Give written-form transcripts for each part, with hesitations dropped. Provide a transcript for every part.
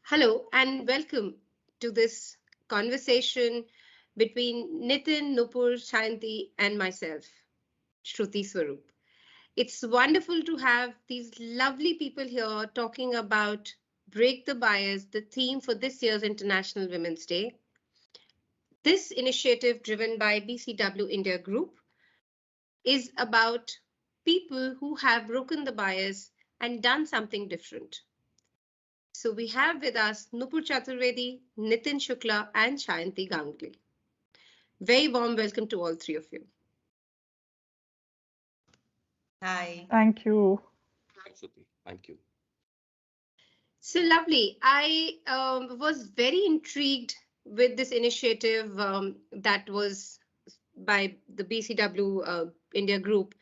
Hello and welcome to this conversation between Nitin Nupur, Sayanti, and myself, Shruti Swaroop. It's wonderful to have these lovely people here talking about Break the Bias, the theme for this year's International Women's Day. This initiative, driven by BCW India Group, is about people who have broken the bias and done something different. So we have with us Nupur Chaturvedi, Nitin Shukla, and Sayanti Ganguly. Very warm welcome to all three of you. Hi. Thank you. Thank you. So lovely. I was very intrigued with this initiative that was by the BCW India Group.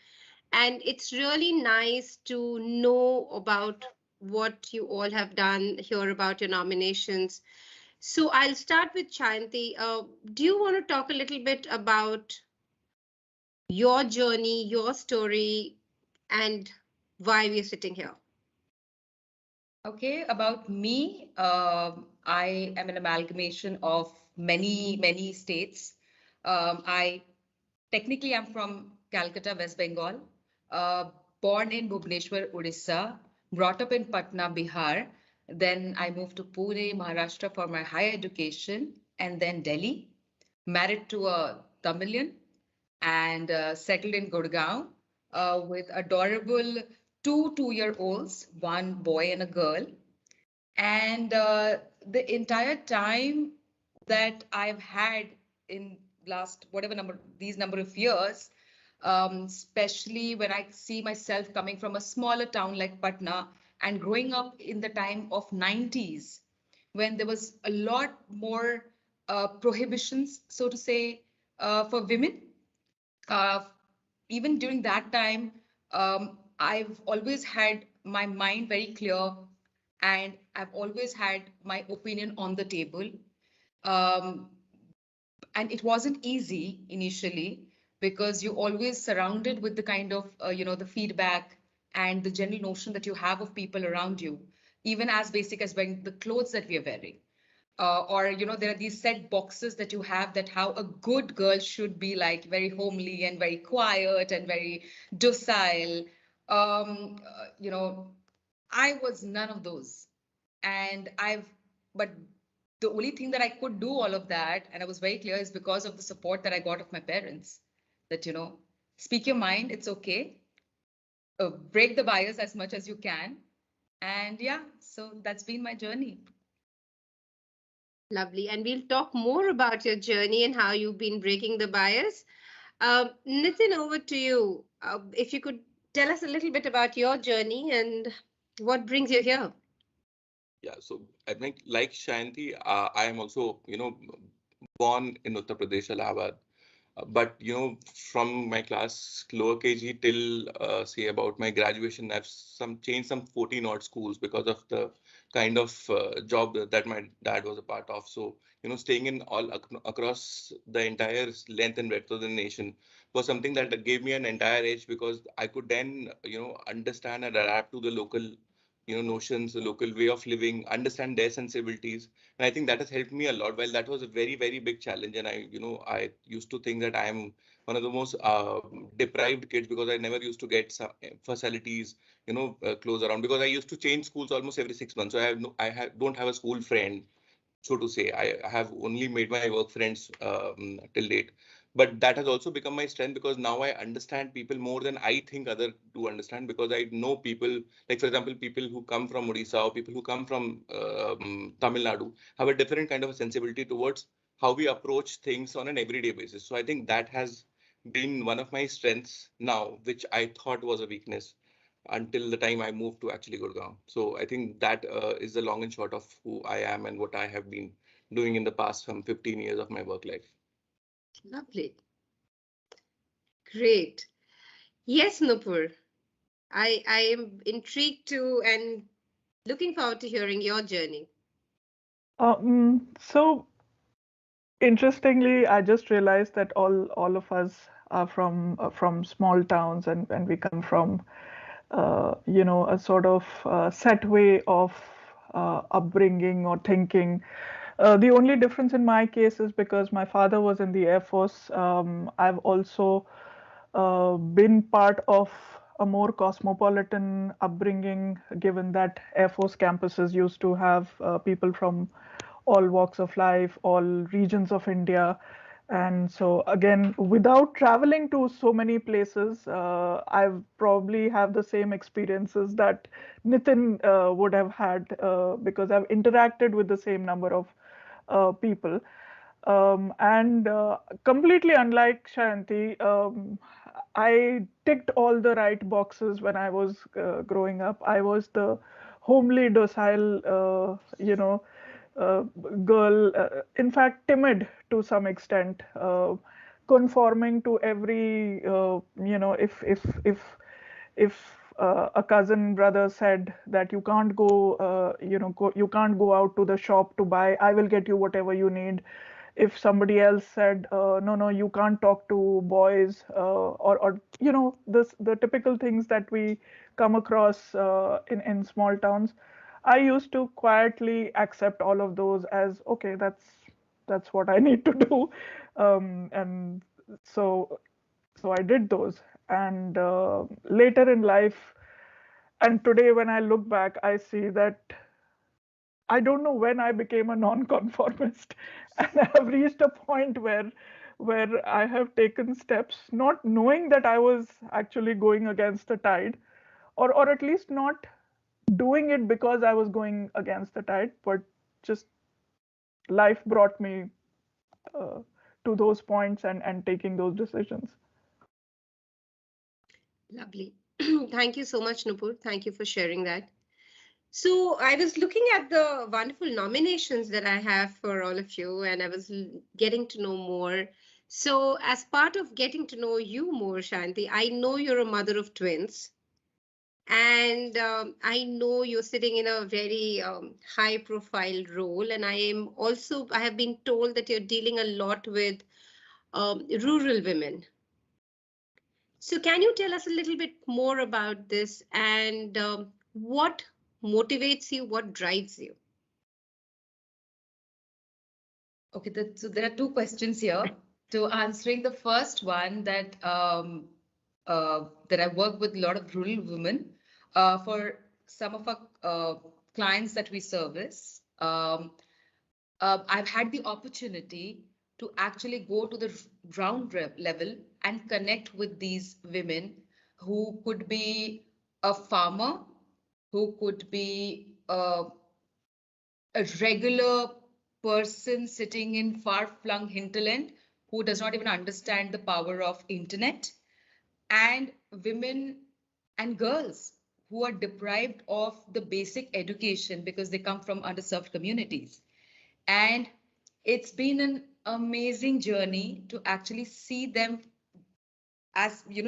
And it's really nice to know about what you all have done, hear about your nominations. So I'll start with Sayanti. Do you want to talk a little bit about your journey, your story, and why we're sitting here? Okay, about me, I am an amalgamation of many states. I technically am from Calcutta, West Bengal, uh, born in Bhubaneswar, Odisha, brought up in Patna, Bihar. Then I moved to Pune, Maharashtra for my higher education, and then Delhi, married to a Tamilian, and settled in Gurgaon with adorable two-year-olds, one boy and a girl. And the entire time that I've had in last whatever these number of years, especially when I see myself coming from a smaller town like Patna and growing up in the time of 90s, when there was a lot more prohibitions, so to say, for women. uh, Even during that time, I've always had my mind very clear, and I've always had my opinion on the table. Um, and it wasn't easy initially because you're always surrounded with the kind of, the feedback and the general notion that you have of people around you, even as basic as wearing the clothes that we are wearing. Or there are these set boxes that you have, that how a good girl should be, like very homely and very quiet and very docile. I was none of those. And but the only thing that I could do all of that, and I was very clear, is because of the support that I got of my parents. That, speak your mind, it's okay. Break the bias as much as you can. And yeah, so that's been my journey. Lovely. And we'll talk more about your journey and how you've been breaking the bias. Nitin, over to you. If you could tell us a little bit about your journey and what brings you here. Yeah, so I think like Shanti, I am also, born in Uttar Pradesh, Allahabad. But from my class lower KG till say about my graduation, I've changed some 14 odd schools because of the kind of job that my dad was a part of. So staying in all across the entire length and breadth of the nation was something that gave me an entire edge, because I could then understand and adapt to the local notions, the local way of living, understand their sensibilities. And I think that has helped me a lot. While that was a very big challenge, and I used to think that I am one of the most deprived kids, because I never used to get some facilities close around, because I used to change schools almost every 6 months. So don't have a school friend, so to say. I have only made my work friends till date. But that has also become my strength, because now I understand people more than I think other do understand, because I know people, like for example, people who come from Odisha or people who come from Tamil Nadu have a different kind of a sensibility towards how we approach things on an everyday basis. So I think that has been one of my strengths now, which I thought was a weakness until the time I moved to actually Gurgaon. So I think that is the long and short of who I am and what I have been doing in the past 15 years of my work life. Lovely. Great. Yes, Nupur. I am intrigued too and looking forward to hearing your journey. So interestingly, I just realized that all of us are from small towns, and we come from a sort of set way of upbringing or thinking. The only difference in my case is because my father was in the Air Force. I've also been part of a more cosmopolitan upbringing, given that Air Force campuses used to have people from all walks of life, all regions of India. And so again, without traveling to so many places, I've probably have the same experiences that Nitin would have had because I've interacted with the same number of people. And completely unlike Shayanti, I ticked all the right boxes when I was growing up. I was the homely, docile, uh, girl, in fact, timid to some extent, conforming to every, if a cousin brother said that you can't you can't go out to the shop to buy, I will get you whatever you need. If somebody else said, no, no, you can't talk to boys, or the typical things that we come across in small towns, I used to quietly accept all of those as okay, that's what I need to do, and so I did those. And later in life, and today when I look back, I see that I don't know when I became a non-conformist, and I have reached a point where I have taken steps, not knowing that I was actually going against the tide, or at least not doing it because I was going against the tide, but just life brought me uh, to those points and taking those decisions. Lovely. Thank you so much, Nupur. Thank you for sharing that. So I was looking at the wonderful nominations that I have for all of you, and I was getting to know more. So as part of getting to know you more, Shanti, I know you're a mother of twins, and I know you're sitting in a very high-profile role, and I have been told that you're dealing a lot with rural women. So can you tell us a little bit more about this and what motivates you, what drives you? Okay, so there are two questions here. To answering the first one, that I work with a lot of rural women. For some of our clients that we service, I've had the opportunity to actually go to the level and connect with these women who could be a farmer, who could be a regular person sitting in far-flung hinterland who does not even understand the power of internet, and women and girls who are deprived of the basic education because they come from underserved communities. And it's been an amazing journey to actually see them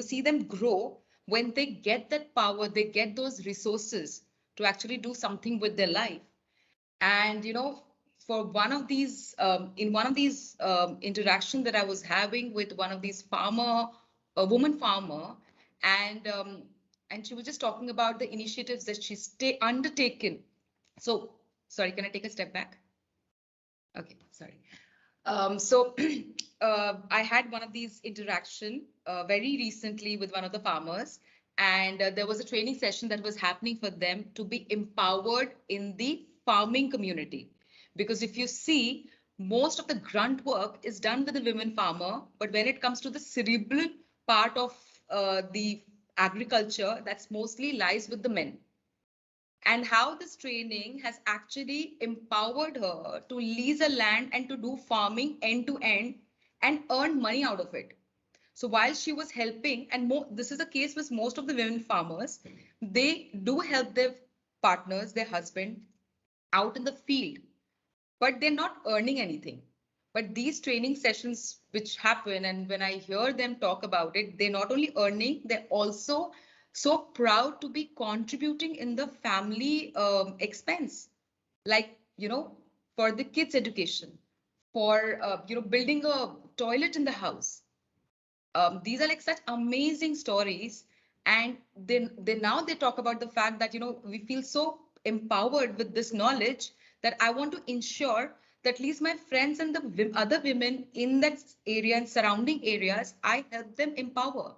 see them grow when they get that power, they get those resources to actually do something with their life. And for one of these in one of these interaction that I was having with one of these a woman farmer, and she was just talking about the initiatives that she's undertaken. So sorry, can I take a step back? Okay, sorry. So I had one of these interaction very recently with one of the farmers, and there was a training session that was happening for them to be empowered in the farming community. Because if you see, most of the grunt work is done with the women farmer, but when it comes to the cerebral part of the agriculture, that's mostly lies with the men. And how this training has actually empowered her to lease a land and to do farming end to end and earn money out of it. So while she was helping, and this is the case with most of the women farmers, they do help their partners, their husband, out in the field, but they're not earning anything. But these training sessions which happen, and when I hear them talk about it, they're not only earning, they're also so proud to be contributing in the family expense, like, for the kids' education, for, building a toilet in the house. These are like such amazing stories. And then now they talk about the fact that, we feel so empowered with this knowledge that I want to ensure that at least my friends and the other women in that area and surrounding areas, I help them empower.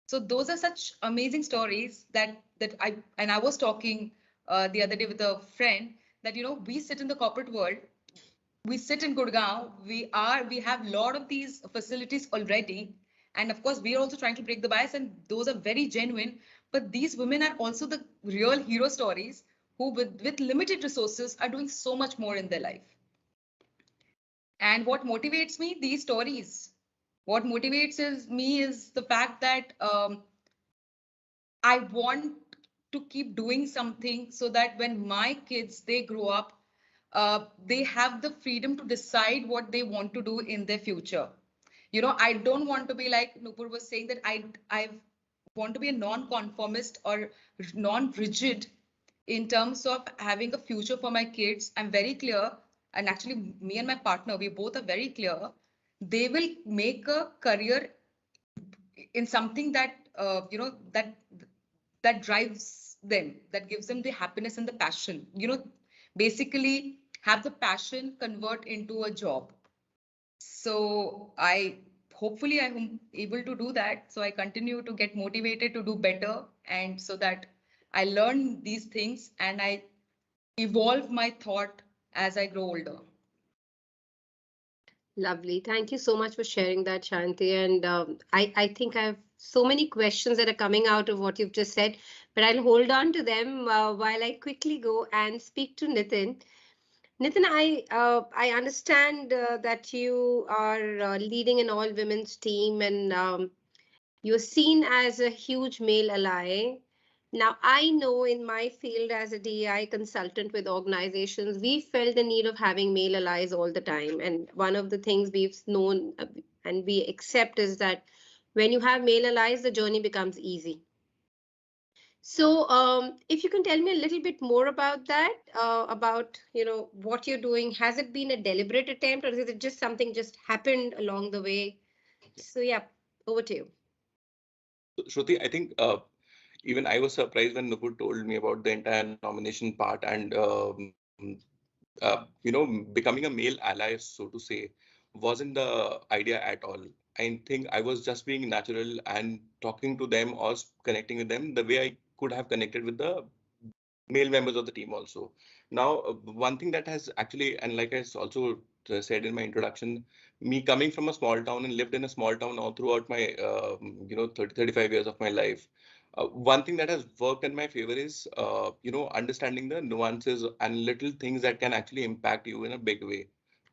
So those are such amazing stories that I was talking the other day with a friend that we sit in the corporate world, we sit in Gurgaon, we have a lot of these facilities already, and of course we are also trying to break the bias, and those are very genuine. But these women are also the real hero stories who, with limited resources, are doing so much more in their life. And what motivates me? These stories. What motivates me is the fact that I want to keep doing something so that when my kids they grow up, they have the freedom to decide what they want to do in their future. I don't want to be like Nupur was saying that I want to be a non-conformist or non-rigid in terms of having a future for my kids. I'm very clear, and actually, me and my partner, we both are very clear. They will make a career in something that that drives them, that gives them the happiness and the passion. Basically have the passion convert into a job. So hopefully I'm able to do that. So I continue to get motivated to do better, and so that I learn these things and I evolve my thought as I grow older. Lovely. Thank you so much for sharing that, Shanti. And I think I have so many questions that are coming out of what you've just said, but I'll hold on to them while I quickly go and speak to Nitin. Nitin, I understand that you are leading an all women's team, and you're seen as a huge male ally. Now, I know in my field as a DEI consultant with organizations, we felt the need of having male allies all the time. And one of the things we've known and we accept is that when you have male allies, the journey becomes easy. So, if you can tell me a little bit more about that, about what you're doing, has it been a deliberate attempt, or is it just something just happened along the way? So, yeah, over to you. Shruti, I think even I was surprised when Nupur told me about the entire nomination part, and becoming a male ally, so to say, wasn't the idea at all. I think I was just being natural and talking to them or connecting with them the way I could have connected with the male members of the team also. Now, one thing that has actually, and like I also said in my introduction, me coming from a small town and lived in a small town all throughout my, 30, 35 years of my life. One thing that has worked in my favor is, understanding the nuances and little things that can actually impact you in a big way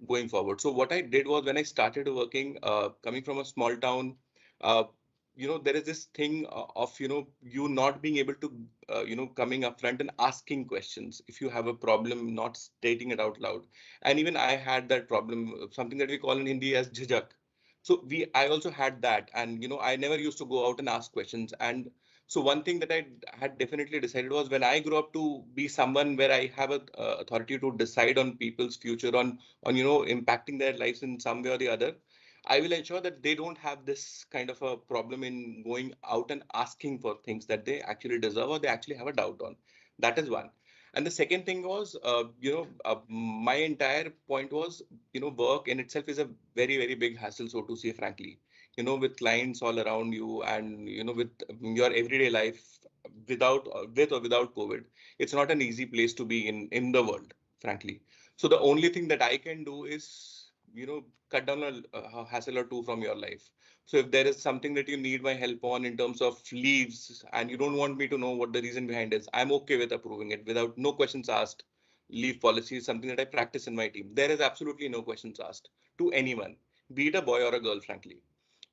going forward. So what I did was when I started working, coming from a small town, uh, there is this thing of you not being able to coming up front and asking questions if you have a problem, not stating it out loud. And even I had that problem, something that we call in Hindi as jhijak. So I also had that, and I never used to go out and ask questions. And so one thing that I had definitely decided was when I grow up to be someone where I have a authority to decide on people's future, on impacting their lives in some way or the other, I will ensure that they don't have this kind of a problem in going out and asking for things that they actually deserve or they actually have a doubt on. That is one. And the second thing was, my entire point was, work in itself is a very, very big hassle, so to say, frankly, with clients all around you and, with your everyday life with or without COVID, it's not an easy place to be in the world, frankly. So the only thing that I can do is, cut down a hassle or two from your life. So if there is something that you need my help on in terms of leaves and you don't want me to know what the reason behind is, I'm okay with approving it without no questions asked. Leave policy is something that I practice in my team. There is absolutely no questions asked to anyone, be it a boy or a girl, frankly.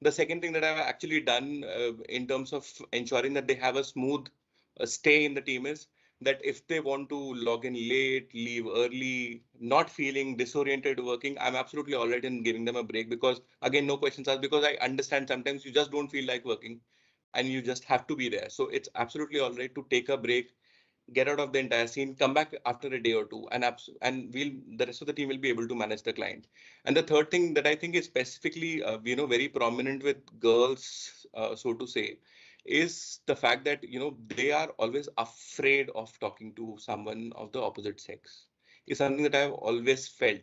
The second thing that I've actually done in terms of ensuring that they have a smooth stay in the team is that if they want to log in late, leave early, not feeling disoriented working, I'm absolutely all right in giving them a break because, again, no questions asked, because I understand sometimes you just don't feel like working and you just have to be there. So it's absolutely all right to take a break, get out of the entire scene, come back after a day or two, and the rest of the team will be able to manage the client. And the third thing that I think is specifically, very prominent with girls, so to say, is the fact that, they are always afraid of talking to someone of the opposite sex. Is something that I've always felt.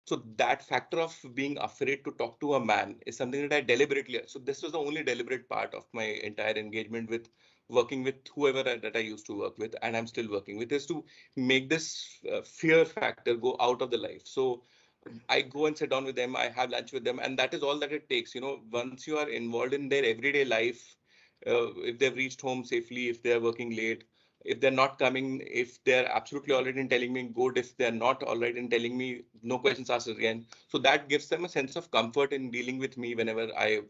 So that factor of being afraid to talk to a man is something that I deliberately. So this was the only deliberate part of my entire engagement with working with whoever that I used to work with, and I'm still working with, is to make this fear factor go out of the life. So I go and sit down with them, I have lunch with them, and that is all that it takes. Once you are involved in their everyday life, if they've reached home safely, if they're working late, if they're not coming, if they're absolutely all right in telling me good, if they're not all right in telling me no questions asked again. So that gives them a sense of comfort in dealing with me whenever I,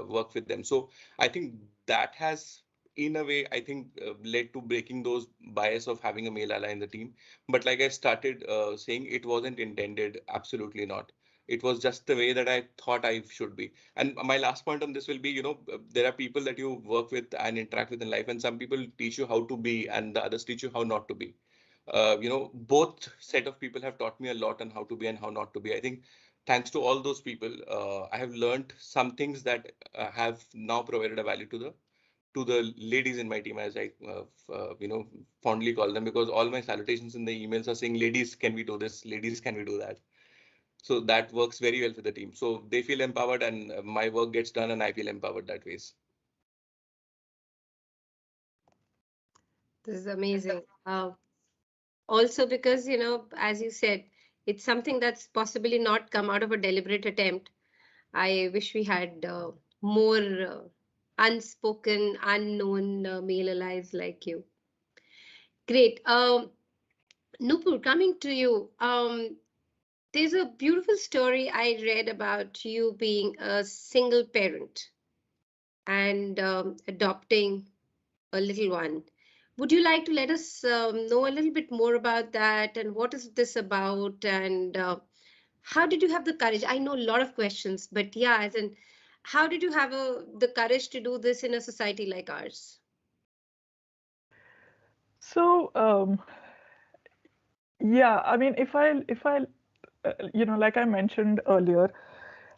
work with them. So I think that has, in a way, I think led to breaking those bias of having a male ally in the team. But like I started saying, it wasn't intended, absolutely not. It was just the way that I thought I should be. And my last point on this will be, there are people that you work with and interact with in life, and some people teach you how to be, and the others teach you how not to be. Both set of people have taught me a lot on how to be and how not to be. I think thanks to all those people, I have learned some things that have now provided a value to the ladies in my team, as I fondly call them, because all my salutations in the emails are saying, "Ladies, can we do this? Ladies, can we do that?" So that works very well for the team. So they feel empowered, and my work gets done, and I feel empowered that ways. This is amazing. Also, because, as you said, it's something that's possibly not come out of a deliberate attempt. I wish we had more unspoken, unknown male allies like you. Great. Nupur, coming to you. There's a beautiful story I read about you being a single parent and adopting a little one. Would you like to let us know a little bit more about that, and what is this about, and how did you have the courage? I know a lot of questions, but yeah, as in, how did you have the courage to do this in a society like ours? So, yeah, I mean, if I like I mentioned earlier,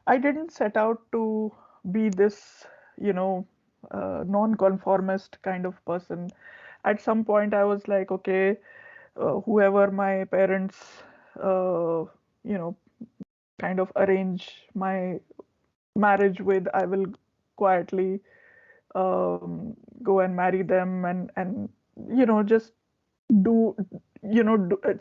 I didn't set out to be this, you know, non-conformist kind of person. At some point, I was like, okay, whoever my parents, uh, you know, kind of arrange my marriage with, I will quietly go and marry them, and just do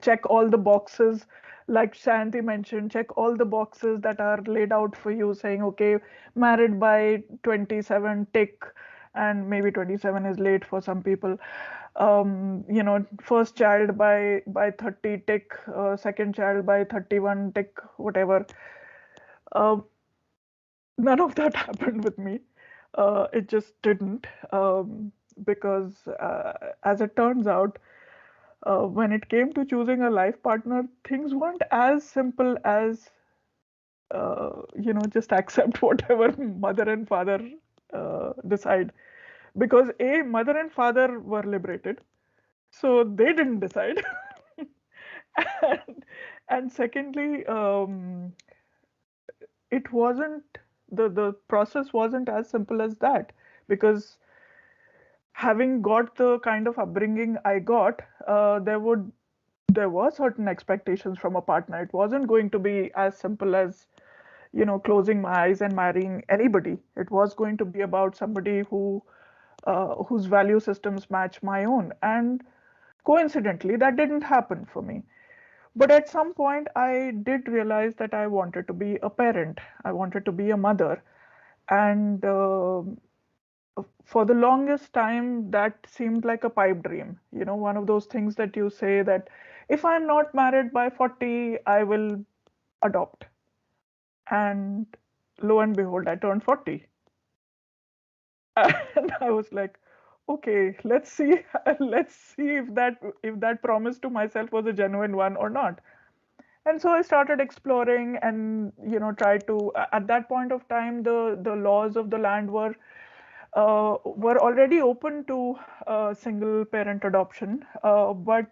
check all the boxes, like Sayanti mentioned, check all the boxes that are laid out for you, saying, okay, married by 27, tick. And maybe 27 is late for some people. First child by 30, tick. Second child by 31, tick. Whatever. uh, None of that happened with me. It just didn't, because as it turns out, when it came to choosing a life partner, things weren't as simple as just accept whatever mother and father decide. Because a mother and father were liberated, so they didn't decide. and secondly, it wasn't the process wasn't as simple as that, because having got the kind of upbringing I got, there were certain expectations from a partner. It wasn't going to be as simple as closing my eyes and marrying anybody. It was going to be about somebody whose value systems match my own, and coincidentally that didn't happen for me. But at some point, I did realize that I wanted to be a parent. I wanted to be a mother. And for the longest time, that seemed like a pipe dream. One of those things that you say that if I'm not married by 40, I will adopt. And lo and behold, I turned 40. And I was like, okay, let's see, let's see if that promise to myself was a genuine one or not. And so I started exploring, and tried to. At that point of time, the laws of the land were already open to single parent adoption, but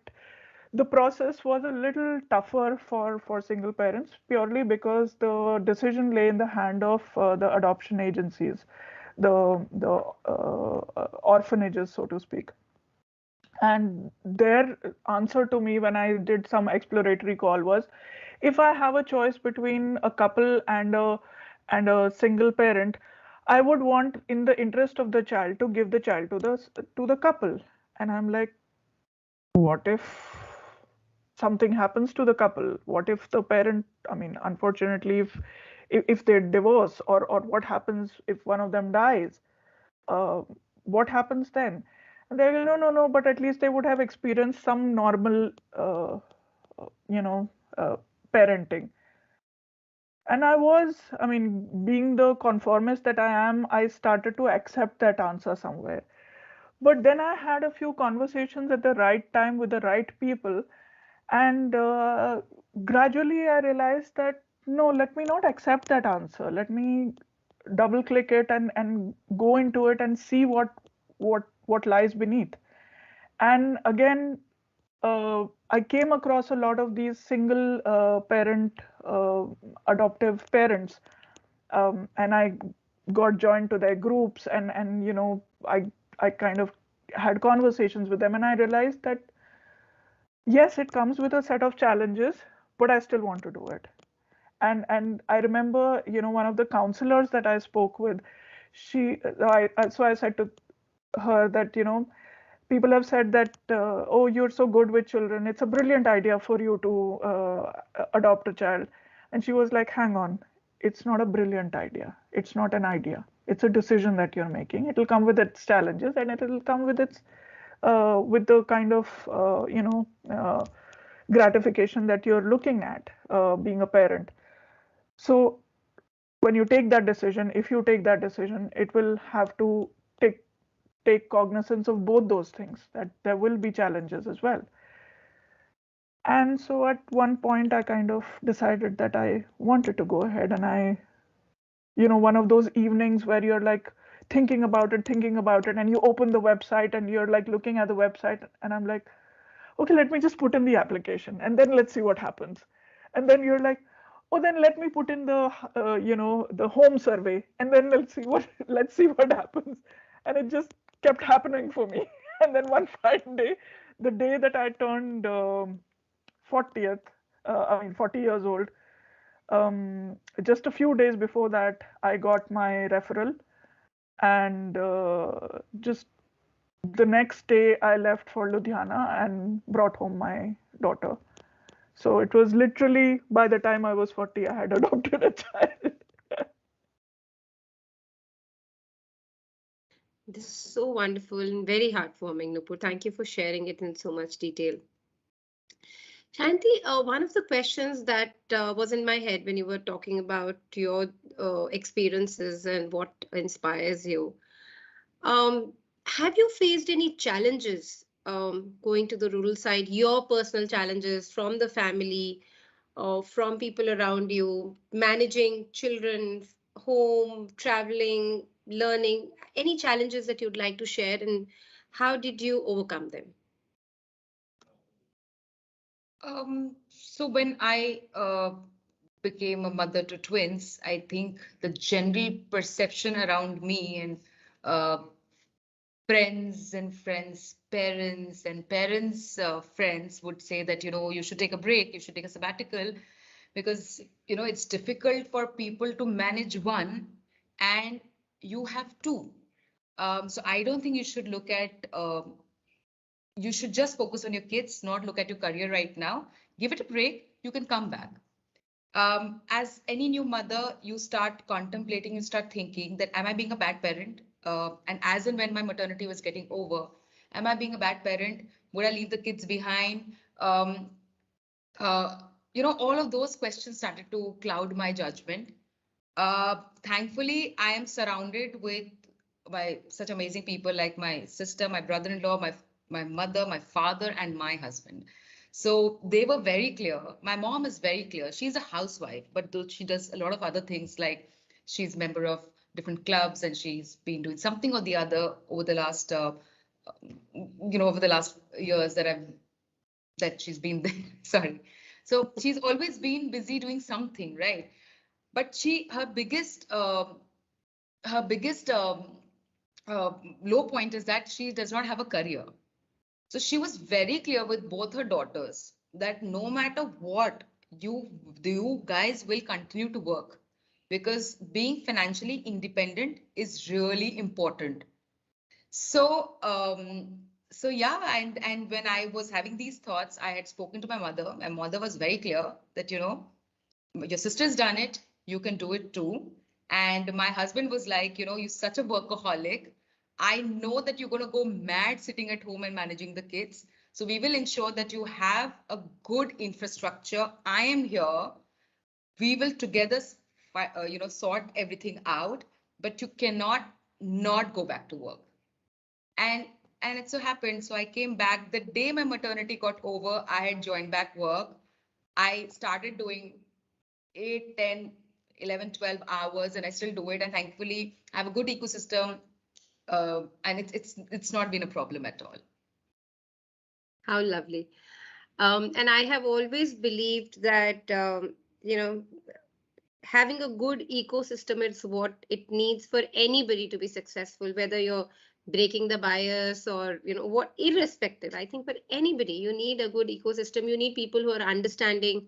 the process was a little tougher for single parents, purely because the decision lay in the hand of the adoption agencies. orphanages, so to speak. And their answer to me when I did some exploratory call was, if I have a choice between a couple and a single parent, I would want, in the interest of the child, to give the child to the couple. And I'm like, what if something happens to the couple? What if the parent, I mean, unfortunately, if they divorce, or what happens if one of them dies? uh, what happens then? And they go, no, no, no, but at least they would have experienced some normal, you know, uh, parenting. And I mean, being the conformist that I am, I started to accept that answer somewhere. But then I had a few conversations at the right time with the right people, and gradually I realized that no, let me not accept that answer. Let me double click it and go into it and see what lies beneath. And again, I came across a lot of these single parent adoptive parents, and I got joined to their groups, and I kind of had conversations with them, and I realized that yes, it comes with a set of challenges, but I still want to do it. And I remember, one of the counselors that I spoke with, so I said to her that, people have said that, oh, you're so good with children, it's a brilliant idea for you to adopt a child. And she was like, hang on, it's not a brilliant idea, it's not an idea, it's a decision that you're making. It'll come with its challenges, and it'll come with its with the kind of gratification that you're looking at being a parent. So when you take that decision, if you take that decision, it will have to take cognizance of both those things, that there will be challenges as well. And so at one point, I kind of decided that I wanted to go ahead, and one of those evenings where you're like thinking about it, and you open the website and you're like looking at the website, and I'm like, okay, let me just put in the application and then let's see what happens. And then you're like, oh, then let me put in the home survey, and then let's see what happens. And it just kept happening for me. And then one fine day, the day that I turned 40th, 40 years old, just a few days before that, I got my referral, and just the next day I left for Ludhiana and brought home my daughter. So it was literally, by the time I was 40, I had adopted a child. This is so wonderful and very heartwarming, Nupur. Thank you for sharing it in so much detail. Shanti, one of the questions that was in my head when you were talking about your experiences and what inspires you, have you faced any challenges going to the rural side, your personal challenges from the family, from people around you, managing children, home, traveling, learning, any challenges that you'd like to share, and how did you overcome them? So when I became a mother to twins, I think the general perception around me and uh, friends and friends, parents and parents' friends would say that, you should take a break, you should take a sabbatical, because, it's difficult for people to manage one and you have two. So I don't think you should look at, you should just focus on your kids, not look at your career right now. Give it a break, you can come back. As any new mother, you start contemplating, you start thinking that, am I being a bad parent? And as and when my maternity was getting over, am I being a bad parent? Would I leave the kids behind? Uh, all of those questions started to cloud my judgment. Thankfully, I am surrounded with such amazing people like my sister, my brother-in-law, my mother, my father, and my husband. So they were very clear. My mom is very clear. She's a housewife, but though she does a lot of other things, like she's a member of different clubs and she's been doing something or the other over the last, over the last years that she's been there. Sorry. So she's always been busy doing something, right? But her biggest her biggest low point is that she does not have a career. So she was very clear with both her daughters that no matter what, you guys will continue to work, because being financially independent is really important. So so yeah, and when I was having these thoughts, I had spoken to my mother. My mother was very clear that, you know, your sister's done it, you can do it too. And my husband was like, you know, you're such a workaholic. I know that you're going to go mad sitting at home and managing the kids. So we will ensure that you have a good infrastructure. I am here. We will together, you know, sort everything out. But you cannot not go back to work. And and it so happened. So I came back the day my maternity got over. I had joined back work. I started doing 8, 10, 11, 12 hours, and I still do it. And thankfully, I have a good ecosystem, and it's not been a problem at all. How lovely. And I have always believed that, you know, having a good ecosystem is what it needs for anybody to be successful, whether you're breaking the bias or, you know, what, irrespective. I think for anybody, you need a good ecosystem. You need people who are understanding.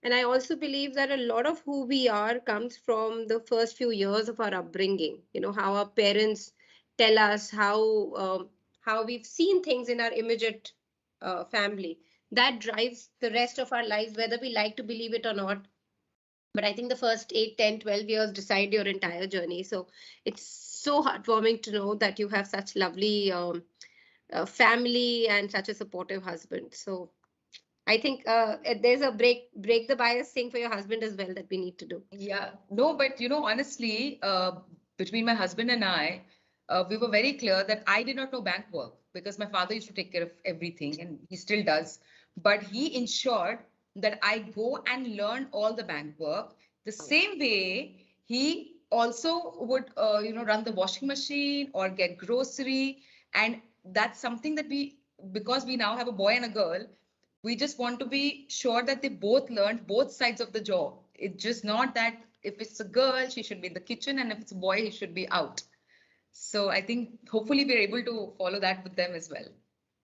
And I also believe that a lot of who we are comes from the first few years of our upbringing. You know, how our parents tell us how we've seen things in our immediate family. That drives the rest of our lives, whether we like to believe it or not. But I think the first 8, 10, 12 years decide your entire journey. So it's so heartwarming to know that you have such lovely family and such a supportive husband. So I think there's a break the bias thing for your husband as well that we need to do. Yeah, no, but you know, honestly, between my husband and I, we were very clear that I did not know bank work because my father used to take care of everything and he still does. But he ensured that I go and learn all the bank work. The same way he also would, you know, run the washing machine or get grocery. And that's something that because we now have a boy and a girl, we just want to be sure that they both learned both sides of the job. It's just not that if it's a girl, she should be in the kitchen, and if it's a boy, he should be out. So I think hopefully we're able to follow that with them as well.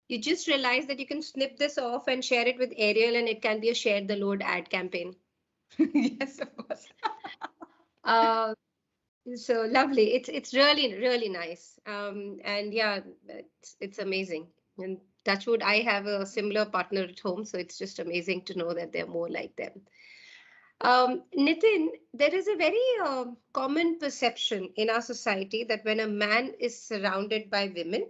You just realize that you can snip this off and share it with Ariel, and it can be a share the load ad campaign. Yes, of course. Uh, so lovely. It's really nice. And yeah, it's amazing. And touch wood, I have a similar partner at home, so it's just amazing to know that they're more like them. Nitin, there is a very common perception in our society that when a man is surrounded by women,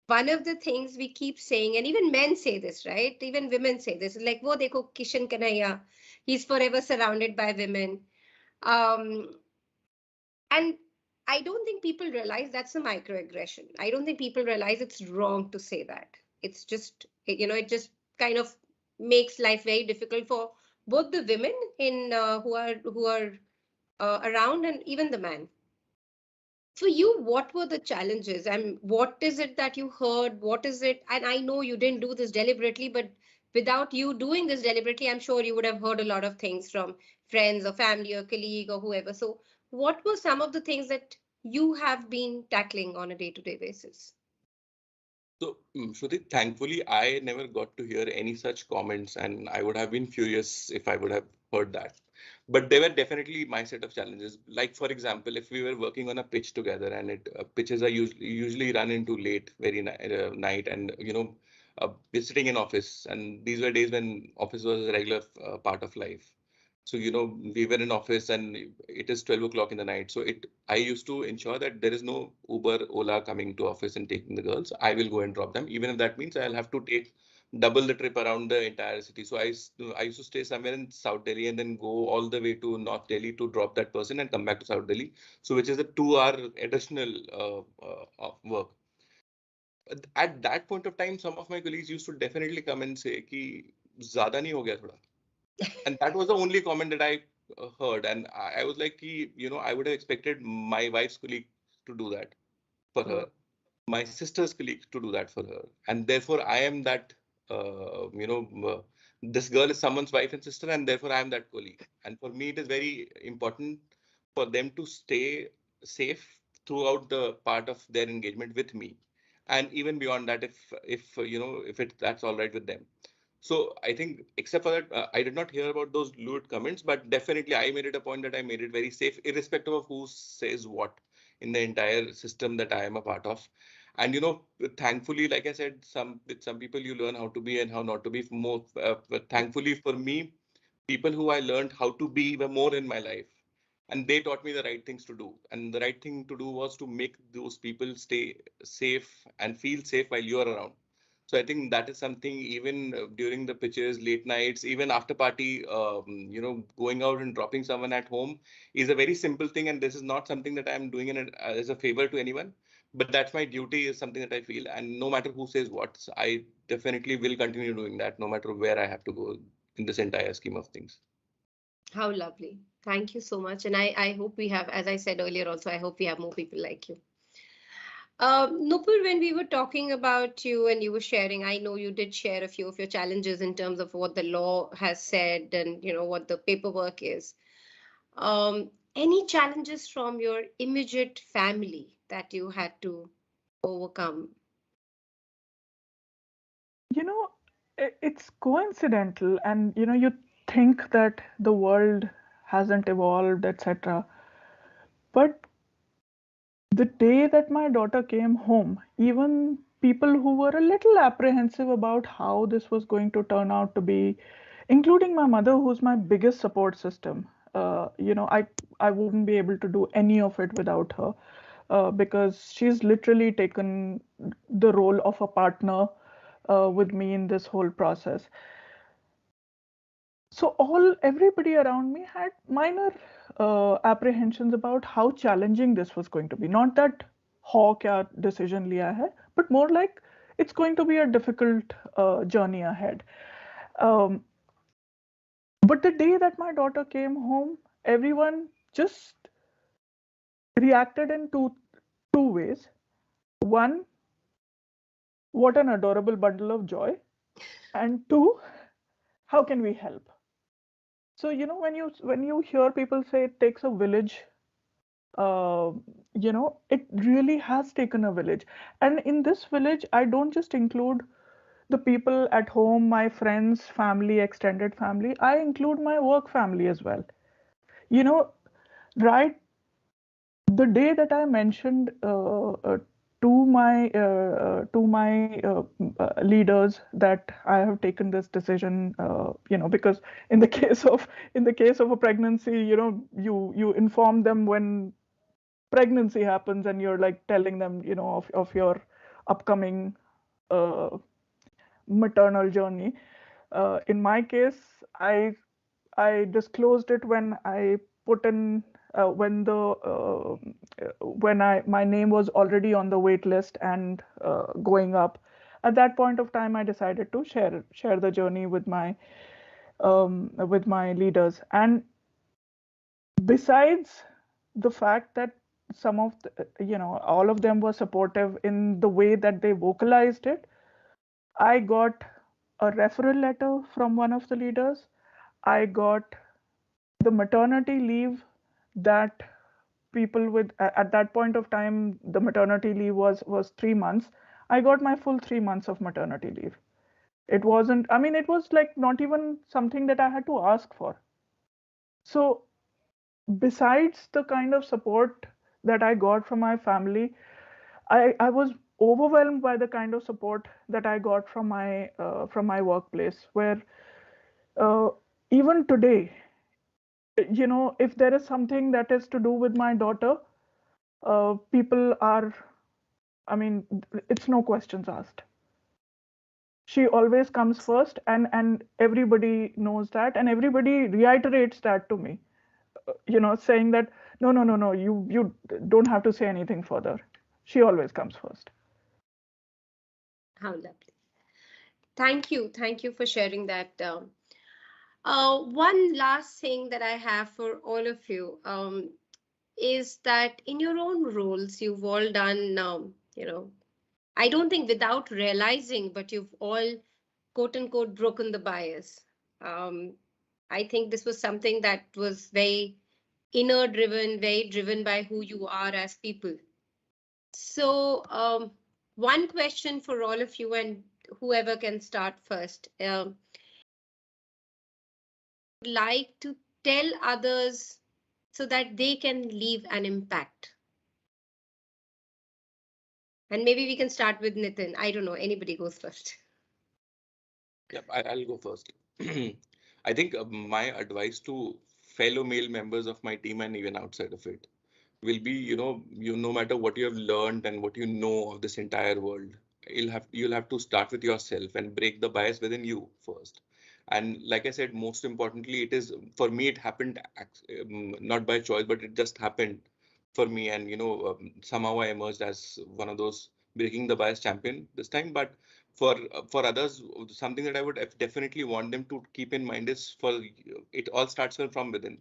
one of the things we keep saying, and even men say this, right? Even women say this, like, "Wo dekho Kishan Kanhaiya, he's forever surrounded by women." Um, and I don't think people realize that's a microaggression. I don't think people realize it's wrong to say that. It's just, you know, it just kind of makes life very difficult for both the women in who are around and even the man. For you, what were the challenges and what is it that you heard? What is it? And I know you didn't do this deliberately, but without you doing this deliberately, I'm sure you would have heard a lot of things from friends or family or colleague or whoever. So, what were some of the things that you have been tackling on a day-to-day basis? So, Shruti, thankfully, I never got to hear any such comments, and I would have been furious if I would have heard that. But there were definitely my set of challenges. Like, for example, if we were working on a pitch together, and pitches are usually run into late, very night, and we're sitting in office, and these were days when office was a regular part of life. So, we were in office and it is 12 o'clock in the night. So I used to ensure that there is no Uber, Ola coming to office and taking the girls. I will go and drop them, even if that means I'll have to take double the trip around the entire city. So I used to stay somewhere in South Delhi and then go all the way to North Delhi to drop that person and come back to South Delhi. So which is a 2 hour additional of work. At that point of time, some of my colleagues used to definitely come and say कि ज़्यादा नहीं हो गया थोड़ा. And that was the only comment that I heard. And I was like, I would have expected my wife's colleague to do that for her, my sister's colleague to do that for her. And therefore, I am that, this girl is someone's wife and sister, and therefore I am that colleague. And for me, it is very important for them to stay safe throughout the part of their engagement with me, and even beyond that, if if that's all right with them. So I think, except for that, I did not hear about those lewd comments, but definitely I made it a point that I made it very safe, irrespective of who says what in the entire system that I am a part of. And thankfully, like I said, with some people you learn how to be and how not to be. More, but thankfully for me, people who I learned how to be were more in my life, and they taught me the right things to do. And the right thing to do was to make those people stay safe and feel safe while you are around. So I think that is something, even during the pitches, late nights, even after party, going out and dropping someone at home is a very simple thing. And this is not something that I'm doing as a favor to anyone, but that's my duty, is something that I feel. And no matter who says what, I definitely will continue doing that, no matter where I have to go in this entire scheme of things. How lovely. Thank you so much. And I hope we have, as I said earlier also, I hope we have more people like you. Nupur, when we were talking about you and you were sharing, I know you did share a few of your challenges in terms of what the law has said and what the paperwork is. Any challenges from your immediate family that you had to overcome? You know, it's coincidental, and you think that the world hasn't evolved, etc. But the day that my daughter came home, even people who were a little apprehensive about how this was going to turn out to be, including my mother, who's my biggest support system. I wouldn't be able to do any of it without her, because she's literally taken the role of a partner with me in this whole process. So everybody around me had minor apprehensions about how challenging this was going to be. Not that how kya decision liya hai, but more like it's going to be a difficult journey ahead. Um, but the day that my daughter came home, everyone just reacted in two ways. One, what an adorable bundle of joy, and two, how can we help? So when you hear people say it takes a village, uh, it really has taken a village. And in this village, I don't just include the people at home, my friends, family, extended family. I include my work family as well. You know, right, the day that I mentioned to my leaders that I have taken this decision, because in the case of a pregnancy, you inform them when pregnancy happens, and you're like telling them of your upcoming uh, maternal journey. In my case, I disclosed it when I put in when I my name was already on the wait list and going up. At that point of time, I decided to share the journey with my leaders. And besides the fact that some of all of them were supportive in the way that they vocalized it, I got a referral letter from one of the leaders. I got the maternity leave that people with at that point of time, the maternity leave was 3 months. I got my full 3 months of maternity leave. It wasn't, I mean, it was like not even something that I had to ask for. So besides the kind of support that I got from my family, I was overwhelmed by the kind of support that I got from my workplace, where uh, even today, if there is something that is to do with my daughter, people are, I mean, it's no questions asked. She always comes first, and everybody knows that, and everybody reiterates that to me, saying that no, you don't have to say anything further. She always comes first. How lovely. Thank you for sharing that. One last thing that I have for all of you is that in your own roles, you've all done, I don't think without realizing, but you've all quote unquote broken the bias. Um, I think this was something that was very inner driven, very driven by who you are as people. So, one question for all of you, and whoever can start first. Like to tell others so that they can leave an impact? And maybe we can start with Nitin. I don't know. Anybody goes first. Yeah, I'll go first. I think my advice to fellow male members of my team and even outside of it will be, you no matter what you have learned and what you know of this entire world, you'll have to start with yourself and break the bias within you first. And like I said, most importantly, it is for me, it happened not by choice, but it just happened for me. And somehow I emerged as one of those breaking the bias champion this time. But for others, something that I would definitely want them to keep in mind is for it all starts from within.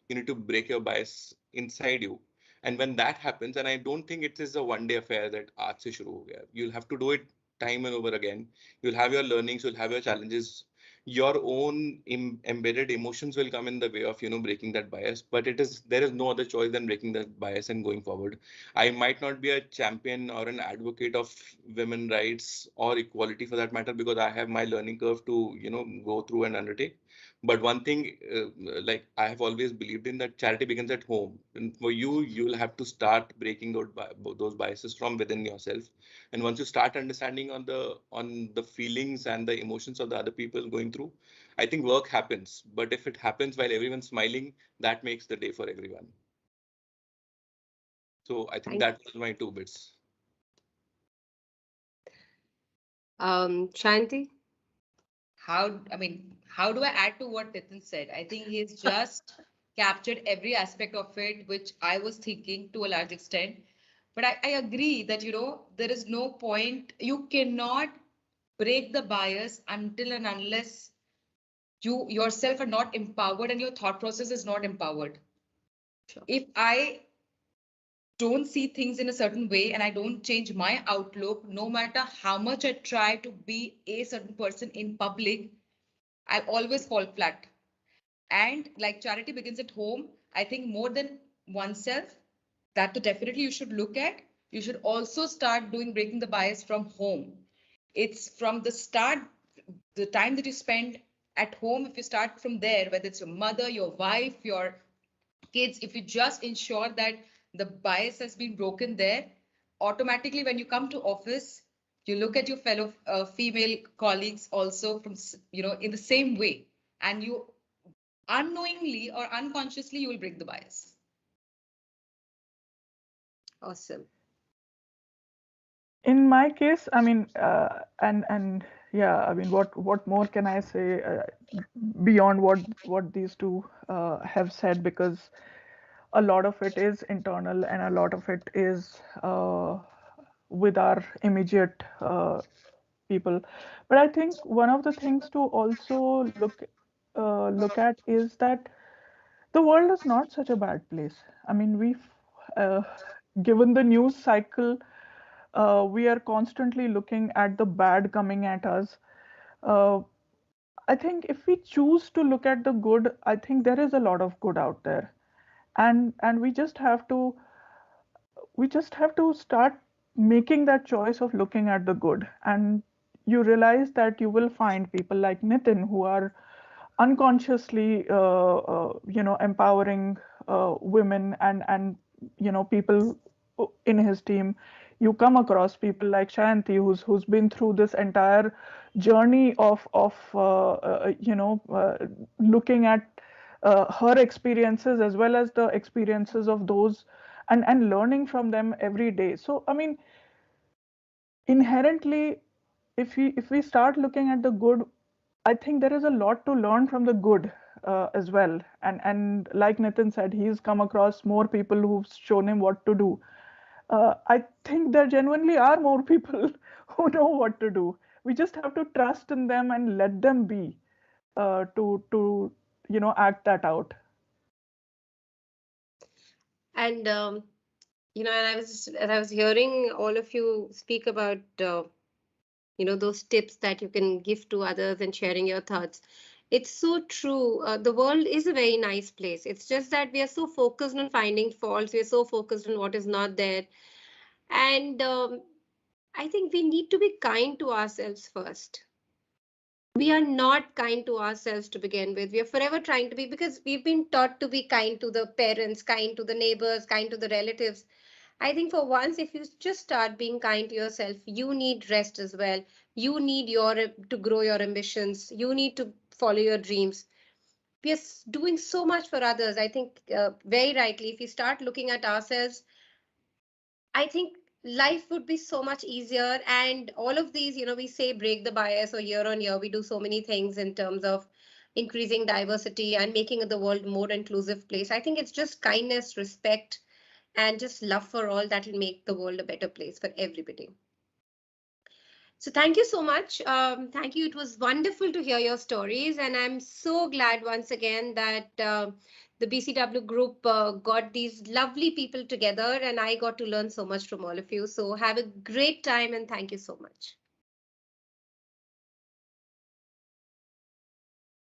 You need to break your bias inside you, and when that happens, and I don't think it is a one day affair that aaj se shuru ho gaya. You'll have to do it time and over again. You'll have your learnings, you'll have your challenges. Your own embedded emotions will come in the way of breaking that bias. But there is no other choice than breaking that bias and going forward. I might not be a champion or an advocate of women rights or equality for that matter, because I have my learning curve to go through and undertake. But one thing, like I have always believed in, that charity begins at home. And for you, you'll have to start breaking those biases from within yourself. And once you start understanding on the feelings and the emotions of the other people going through, I think work happens. But if it happens while everyone's smiling, that makes the day for everyone. So I think Thank that was my two bits. Shanti? How do I add to what Nitin said? I think he's just captured every aspect of it, which I was thinking to a large extent. But I agree that, there is no point. You cannot break the bias until and unless you yourself are not empowered and your thought process is not empowered. Sure. If I don't see things in a certain way and I don't change my outlook, no matter how much I try to be a certain person in public, I'll always fall flat. And like charity begins at home, I think more than oneself, that definitely you should look at. You should also start doing breaking the bias from home. It's from the start, the time that you spend at home, if you start from there, whether it's your mother, your wife, your kids, if you just ensure that the bias has been broken there, automatically when you come to office, you look at your fellow female colleagues also from, in the same way, and you unknowingly or unconsciously, you will break the bias. Awesome. In my case, I mean, and yeah, I mean, what more can I say beyond what these two have said? Because a lot of it is internal, and a lot of it is with our immediate people. But I think one of the things to also look at is that the world is not such a bad place. I mean, uh, given the news cycle, we are constantly looking at the bad coming at us. Uh, I think if we choose to look at the good, I think there is a lot of good out there, and we just have to start making that choice of looking at the good. And you realize that you will find people like Nitin who are unconsciously empowering women, and people in his team. You come across people like Shayanti, who's been through this entire journey of looking at her experiences as well as the experiences of those, and learning from them every day. So I mean, inherently, if we start looking at the good, I think there is a lot to learn from the good as well. And like Nitin said, he's come across more people who've shown him what to do. I think there genuinely are more people who know what to do. We just have to trust in them and let them be to act that out. And and I was hearing all of you speak about those tips that you can give to others and sharing your thoughts. It's so true. The world is a very nice place. It's just that we are so focused on finding faults. We are so focused on what is not there. And I think we need to be kind to ourselves first. We are not kind to ourselves to begin with. We are forever trying to be, because we've been taught to be kind to the parents, kind to the neighbors, kind to the relatives. I think for once, if you just start being kind to yourself, you need rest as well. You need your to grow your ambitions. You need to follow your dreams. We are doing so much for others. I think very rightly, if we start looking at ourselves, I think life would be so much easier. And all of these, we say break the bias, or year on year, we do so many things in terms of increasing diversity and making the world more inclusive place. I think it's just kindness, respect, and just love for all that will make the world a better place for everybody. So thank you so much. Thank you. It was wonderful to hear your stories, and I'm so glad once again that the BCW group got these lovely people together, and I got to learn so much from all of you. So have a great time, and thank you so much.